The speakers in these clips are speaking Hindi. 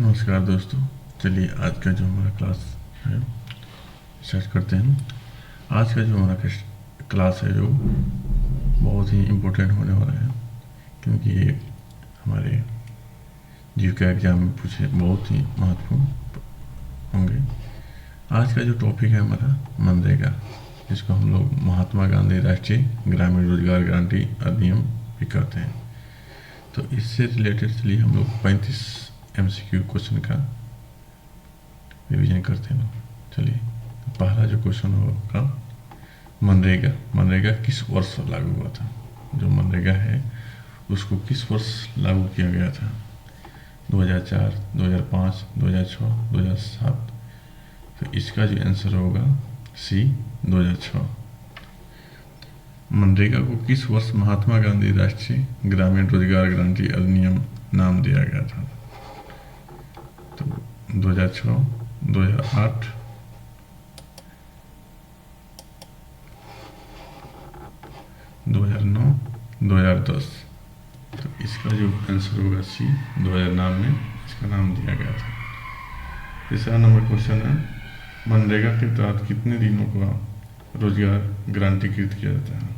नमस्कार दोस्तों, चलिए आज का जो हमारा क्लास है स्टार्ट करते हैं। आज का जो हमारा क्लास है जो बहुत ही इम्पोर्टेंट होने वाला है, क्योंकि ये हमारे जीविका एग्जाम में पूछे बहुत ही महत्वपूर्ण होंगे। आज का जो टॉपिक है हमारा मनरेगा, जिसको हम लोग महात्मा गांधी राष्ट्रीय ग्रामीण रोजगार गारंटी अधिनियम भी कहते हैं। तो इससे रिलेटेड चलिए हम लोग 35 MCQ क्वेश्चन का रिवीजन करते हैं। चलिए, पहला जो क्वेश्चन होगा मनरेगा किस वर्ष लागू हुआ था? जो मनरेगा है उसको किस वर्ष लागू किया गया था? 2004, 2005, 2006, 2007। तो इसका जो आंसर होगा सी 2006। मनरेगा को किस वर्ष महात्मा गांधी राष्ट्रीय ग्रामीण रोजगार गारंटी अधिनियम नाम दिया गया था? तो 2006, 2008, 2009, 2010। तो इसका जो आंसर होगा सी 2009 में इसका नाम दिया गया था। तीसरा नंबर क्वेश्चन है, मनरेगा के तहत कितने दिनों का रोजगार गारंटीकृत किया जाता है?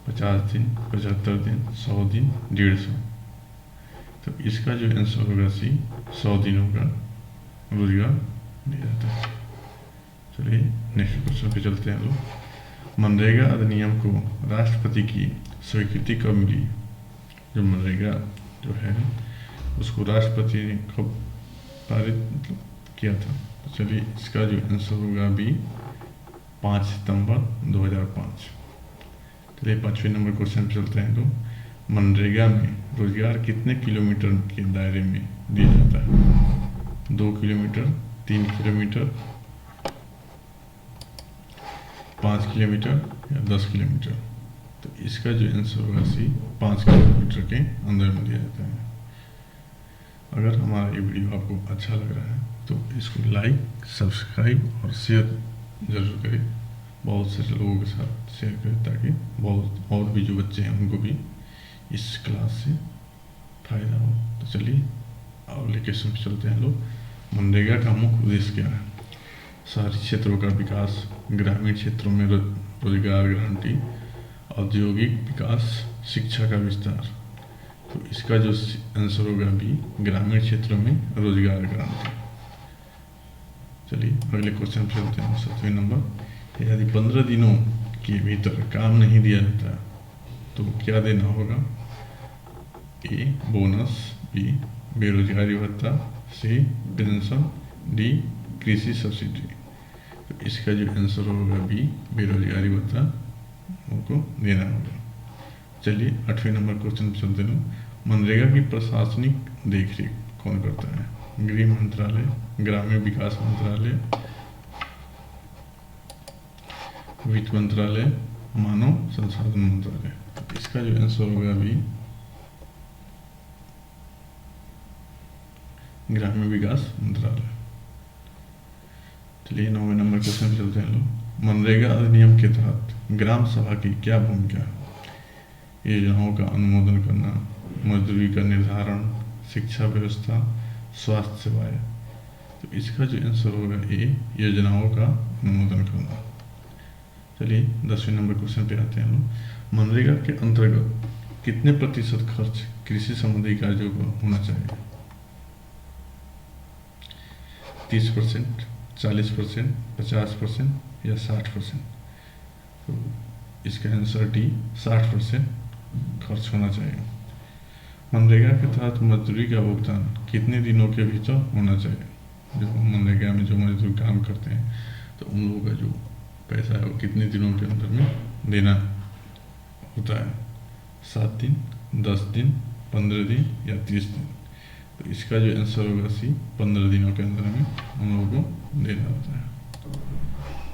50 दिन, 75 दिन, 100 दिन, 150। तो इसका जो आंसर होगा सी 100 दिनों का रोजगार दिया जाता है। चलिए नेक्स्ट क्वेश्चन पे चलते हैं लोग। मनरेगा अधिनियम को राष्ट्रपति की स्वीकृति कब मिली? जो मनरेगा जो है उसको राष्ट्रपति ने कब पारित किया था? तो चलिए इसका जो आंसर होगा भी 5 सितंबर 2005। चलिए 5वें नंबर क्वेश्चन पे चलते हैं। तो मनरेगा में रोजगार कितने किलोमीटर के दायरे में दिया जाता है? 2 किलोमीटर, 3 किलोमीटर, 5 किलोमीटर या 10 किलोमीटर? तो इसका जो आंसर होगा सी 5 किलोमीटर के अंदर में दिया जाता है। अगर हमारा ये वीडियो आपको अच्छा लग रहा है तो इसको लाइक, सब्सक्राइब और शेयर जरूर करें। बहुत से लोगों के साथ शेयर करें ताकि बहुत और भी जो बच्चे हैं उनको भी इस क्लास से फायदा हो। तो चलिए अगले क्वेश्चन पे चलते हैं लोग। मनरेगा का मुख्य उद्देश्य क्या है? शहरी क्षेत्रों का विकास, ग्रामीण क्षेत्रों में रोजगार गारंटी, औद्योगिक विकास, शिक्षा का विस्तार। तो इसका जो आंसर होगा भी ग्रामीण क्षेत्रों में रोजगार गारंटी। चलिए अगले क्वेश्चन पे चलते हैं। 7वें नंबर, यदि 15 दिनों के भीतर काम नहीं दिया जाता तो क्या देना होगा? ए बोनस, बी बेरोजगारी भत्ता, सी पेंशन, डी कृषि सब्सिडी। तो इसका जो आंसर होगा बी बेरोजगारी भत्ता उनको देना होगा। चलिए 8वें नंबर क्वेश्चन पे चलते हैं। मनरेगा की प्रशासनिक देखरेख कौन करता है? गृह मंत्रालय, ग्रामीण विकास मंत्रालय, वित्त मंत्रालय, मानव संसाधन मंत्रालय। तो इसका जो आंसर होगा अभी ग्रामीण विकास मंत्रालय। चलिए 9वें नंबर क्वेश्चन पे चलते हैं लोग। मनरेगा अधिनियम के तहत ग्राम सभा की क्या भूमिका है? योजनाओं का अनुमोदन करना, मजदूरी का निर्धारण, शिक्षा व्यवस्था, स्वास्थ्य सेवाएं। तो इसका जो आंसर होगा ए योजनाओं का अनुमोदन करना। चलिए 10वें नंबर क्वेश्चन पे आते हैं लोग। मनरेगा के अंतर्गत कितने प्रतिशत खर्च कृषि संबंधी कार्यों पर होना चाहिए? 30%, 40%, 50% या 60%? तो इसका आंसर डी 60% खर्च होना चाहिए। मनरेगा के तहत मजदूरी का भुगतान कितने दिनों के भीतर होना चाहिए? जो मनरेगा में जो मजदूर काम करते हैं तो उन लोगों का जो पैसा है वो कितने दिनों के अंदर में देना होता है? 7 दिन, 10 दिन, 15 दिन या 30 दिन? तो इसका जो आंसर होगा सी 15 दिनों के अंदर में उन लोगों को देना होता है।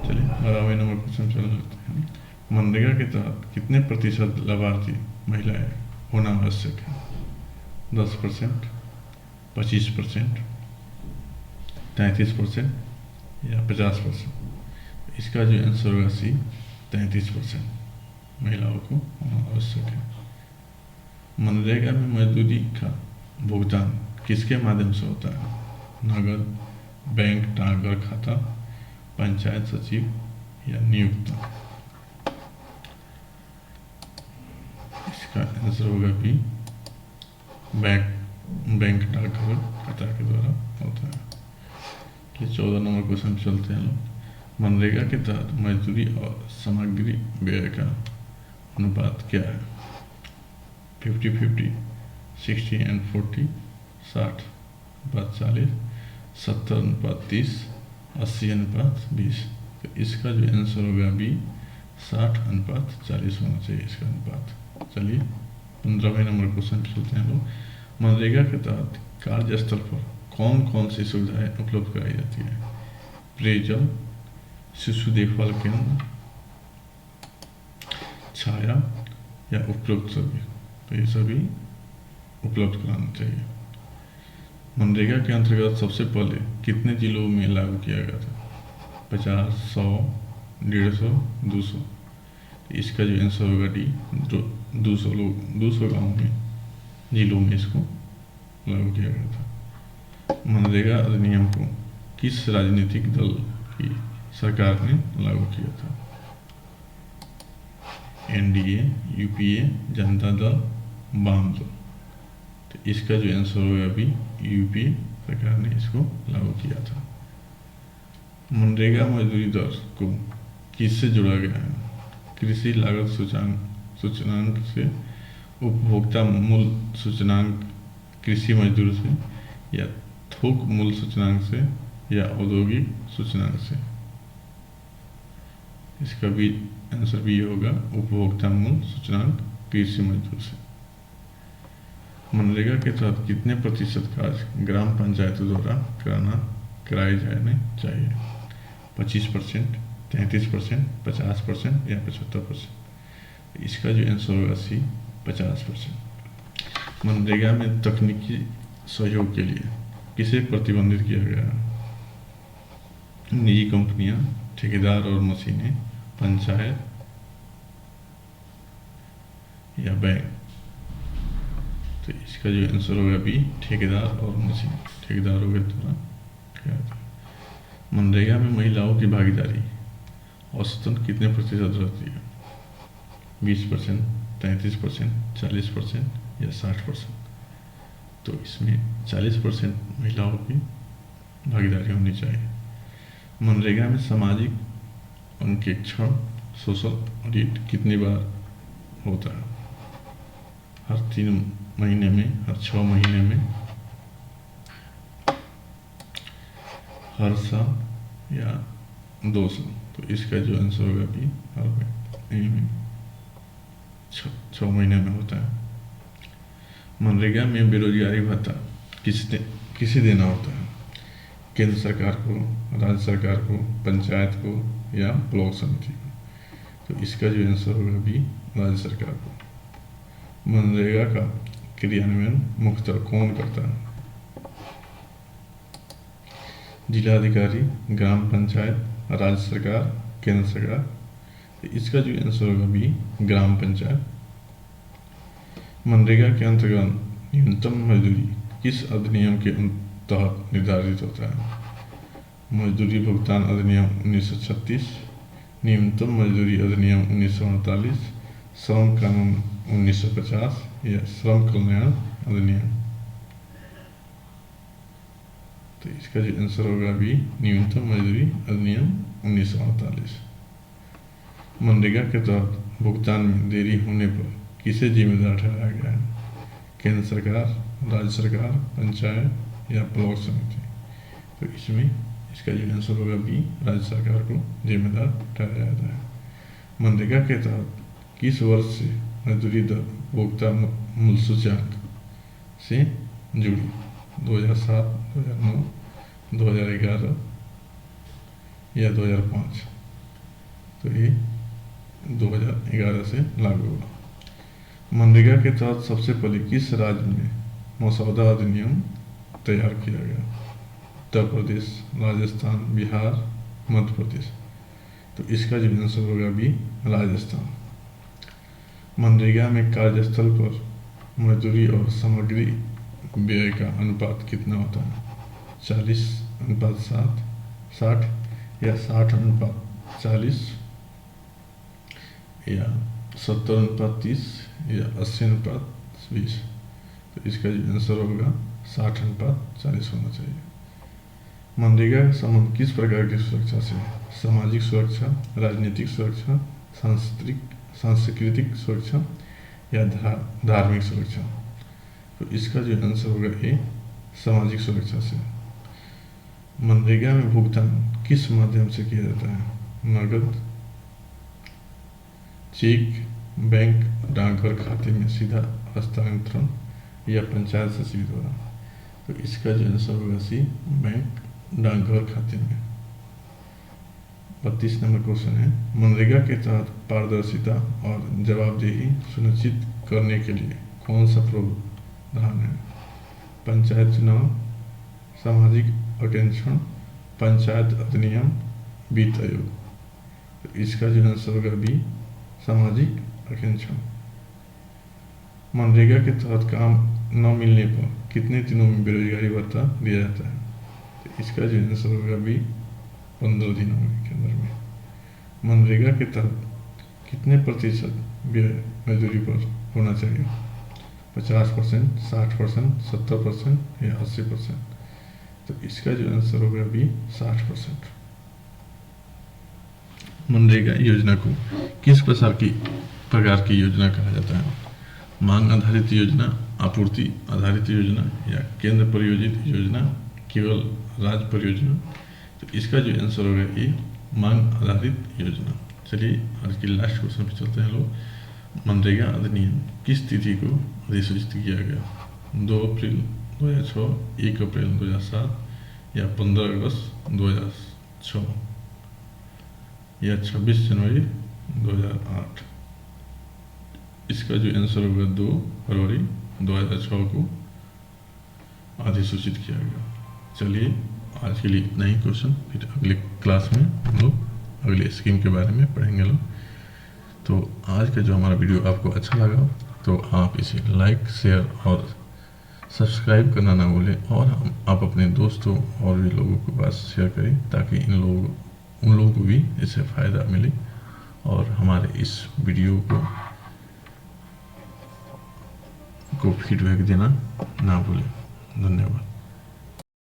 चलिए 12वें नंबर क्वेश्चन चल लेते हैं। मनरेगा के तहत कितने प्रतिशत लाभार्थी महिलाएं होना आवश्यक है? 10%, 25%, 33% या 50%? इसका जो आंसर होगा सी 33% महिलाओं को होना आवश्यक है। मनरेगा में मजदूरी का भुगतान किसके माध्यम से होता है? नगद, बैंक डाकघर खाता, पंचायत सचिव या नियुक्ता। इसका आंसर होगा बी, बैंक डाकघर खाता के द्वारा होता है। ये 14 नंबर क्वेश्चन चलते हैं लोग। मनरेगा के तहत मजदूरी और सामग्री व्यय का अनुपात क्या है? 50-50, 60/40, 60/40, 70/30, 80/20। तो इसका जो आंसर होगा बी, 60/40 होना चाहिए इसका अनुपात। चलिए 15वें नंबर क्वेश्चन चलते हैं लोग। मनरेगा के तहत कार्यस्थल पर कौन कौन सी सुविधाएं उपलब्ध कराई जाती है? पेयजल, शिशु देखभाल केंद्र, छाया या उपरोक्त सभी। तो ये सभी उपलब्ध कराना चाहिए। मनरेगा के अंतर्गत सबसे पहले कितने जिलों में लागू किया गया था? 50, 100, 150, 200। इसका जो आंसर होगा डी, 200 गाँव में, जिलों में इसको लागू किया गया था। मनरेगा अधिनियम को किस राजनीतिक दल की सरकार ने लागू किया था? एनडीए, यूपीए, जनता दल, वाम दल। तो इसका जो आंसर होगा अभी यूपीए सरकार ने इसको लागू किया था। मनरेगा मजदूरी दर को किससे जोड़ा गया है? कृषि लागत सूचकांक से, उपभोक्ता मूल्य सूचकांक, कृषि मजदूर से, या थोक मूल्य सूचकांक से, या औद्योगिक सूचकांक से। इसका भी आंसर भी होगा उपभोक्ता मूल्य सूचकांक कृषि मजदूर से। मनरेगा के तहत कितने प्रतिशत कार्य ग्राम पंचायतों द्वारा कराए जाने चाहिए? 25%, 33%, 50% या 75%। इसका जो आंसर होगा सी, 50%। मनरेगा में तकनीकी सहयोग के लिए किसे प्रतिबंधित किया गया है? निजी कंपनियां, ठेकेदार और मशीनें, पंचायत या बैंक। तो इसका जो आंसर होगा बी, ठेकेदार और मशीन, ठेकेदारों के द्वारा किया जाता है। मनरेगा में महिलाओं की भागीदारी औसतन कितने प्रतिशत रहती है? 20%, 33%, 40% या 60%। तो इसमें 40% महिलाओं की भागीदारी होनी चाहिए। मनरेगा में सामाजिक अंकेक्षण, सोशल ऑडिट कितनी बार होता है? हर 3 महीने में, हर 6 महीने में, हर साल या 2 साल। तो इसका जो आंसर होगा भी हर महीने में, 6 महीने में होता है। मनरेगा में बेरोजगारी भत्ता किसे देना होता है? केंद्र सरकार को, राज्य सरकार को, पंचायत को या ब्लॉक समिति को। तो इसका जो आंसर होगा भी राज्य सरकार को। मनरेगा का क्रियान्वयन मुख्यतः कौन करता है? जिलाधिकारी, ग्राम पंचायत, राज्य सरकार, केंद्र सरकार। तो इसका जो आंसर होगा भी ग्राम पंचायत। मनरेगा के अंतर्गत न्यूनतम मजदूरी किस अधिनियम के तहत निर्धारित होता है? मजदूरी भुगतान अधिनियम 1936, न्यूनतम मजदूरी अधिनियम 1948, श्रम कानून 1950 या श्रम कल्याण अधिनियम। तो इसका जो आंसर होगा भी न्यूनतम मजदूरी अधिनियम 1948। मनरेगा के तहत भुगतान में देरी होने पर किसे जिम्मेदार ठहराया गया है? केंद्र सरकार, राज्य सरकार, पंचायत या ब्लॉक समिति। तो इसमें इसका जो आंसर होगा बी, राज्य सरकार को जिम्मेदार ठहराया जाता है। मनरेगा के तहत किस वर्ष से मजदूरी दर उपभोक्ता मूल्य सूचकांक से जुड़ी? 2007, 2009, 2011 या 2005। तो ये 2011 से लागू हुआ। मनरेगा के तहत सबसे पहले किस राज्य में मसौदा अधिनियम तैयार किया गया? उत्तर प्रदेश, राजस्थान, बिहार, मध्य प्रदेश। तो इसका जो आंसर होगा भी राजस्थान। मनरेगा में कार्यस्थल पर मजदूरी और सामग्री व्यय का अनुपात कितना होता है? 40:60 या 60:40 या 70:30 या 80:20? तो इसका जो आंसर होगा 60:40 होना चाहिए। मनरेगा का संबंध किस प्रकार की सुरक्षा से है? सामाजिक सुरक्षा, राजनीतिक सुरक्षा, सांस्कृतिक सुरक्षा या धार्मिक सुरक्षा? तो इसका जो आंसर होगा ए, सामाजिक सुरक्षा से। मनरेगा में भुगतान किस माध्यम से किया जाता है? नगद, चेक, बैंक, डाकघर खाते में सीधा हस्तांतरण या पंचायत सचिव द्वारा? तो इसका जो आंसर होगा सी, बैंक डाकघर खाते में। 32 नंबर क्वेश्चन है, मनरेगा के तहत पारदर्शिता और जवाबदेही सुनिश्चित करने के लिए कौन सा प्रावधान है? पंचायत चुनाव, सामाजिक आरक्षण, पंचायत अधिनियम, वित्त आयोग? तो इसका जो आंसर होगा बी, सामाजिक आरक्षण। मनरेगा के तहत काम न मिलने पर कितने दिनों में बेरोजगारी भत्ता दिया जाता है? तो इसका जो आंसर होगा बी, 15 दिनों के अंदर में। मनरेगा के तहत कितने प्रतिशत व्यय मजदूरी पर होना चाहिए? 50%, 60%, 70% या 80%? तो इसका जो आंसर होगा बी, 60%। मनरेगा योजना को किस प्रकार की योजना कहा जाता है? मांग आधारित योजना, आपूर्ति आधारित योजना या केंद्र प्रायोजित योजना, केवल राज्य परियोजना? तो इसका जो आंसर होगा ए, मांग आधारित योजना। चलिए आज की लास्ट क्वेश्चन पे चलते हैं लोग। मनरेगा अधिनियम किस तिथि को अधिसूचित किया गया? 2 अप्रैल 2006, 1 अप्रैल 2007 या 15 अगस्त 2006 या 26 जनवरी 2008? इसका जो आंसर होगा 2 फरवरी 2006 को अधिसूचित किया गया। चलिए आज के लिए इतना ही क्वेश्चन, फिर अगले क्लास में हम लोग अगले स्कीम के बारे में पढ़ेंगे लोग। तो आज का जो हमारा वीडियो आपको अच्छा लगा तो आप इसे लाइक, शेयर और सब्सक्राइब करना ना भूलें, और आप अपने दोस्तों और भी लोगों के पास शेयर करें ताकि उन लोगों को भी इससे फ़ायदा मिले, और हमारे इस वीडियो को फीडबैक देना ना भूलें। धन्यवाद।